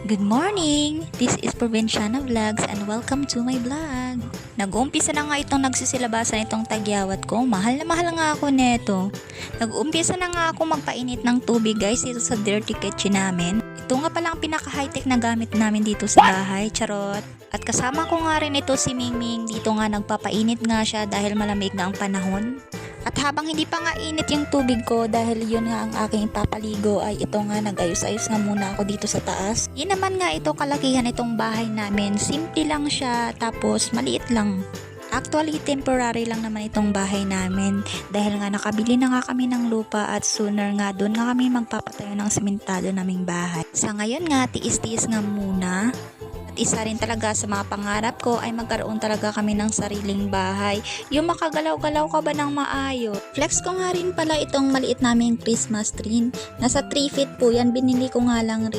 Good morning! This is Provinciana Vlogs and welcome to my vlog. Nag-uumpisa na nga itong nagsisilabasan itong tagyawat ko. Mahal na mahal nga ako neto. Nag-uumpisa na nga ako magpainit ng tubig guys dito sa dirty kitchen namin. Ito nga palang pinaka-high-tech na gamit namin dito sa bahay. Charot! At kasama ko nga rin ito si Mingming. Dito nga nagpapainit nga siya dahil malamig na ang panahon. At habang hindi pa nga init yung tubig ko dahil yun nga ang aking papaligo ay ito nga nag-ayos-ayos nga muna ako dito sa taas. Yun naman nga ito kalakihan itong bahay namin. Simple lang siya tapos maliit lang. Actually, temporary lang naman itong bahay namin dahil nga nakabili na nga kami ng lupa at sooner nga doon nga kami magpapatayo ng sementado naming bahay. Sa ngayon nga, tiis-tiis nga muna. At isa rin talaga sa mga pangarap ko ay magkaroon talaga kami ng sariling bahay. Yung makagalaw-galaw ka ba ng maayos? Flex ko nga rin pala itong maliit naming Christmas tree. Nasa 3 feet po yan, binili ko nga lang rin.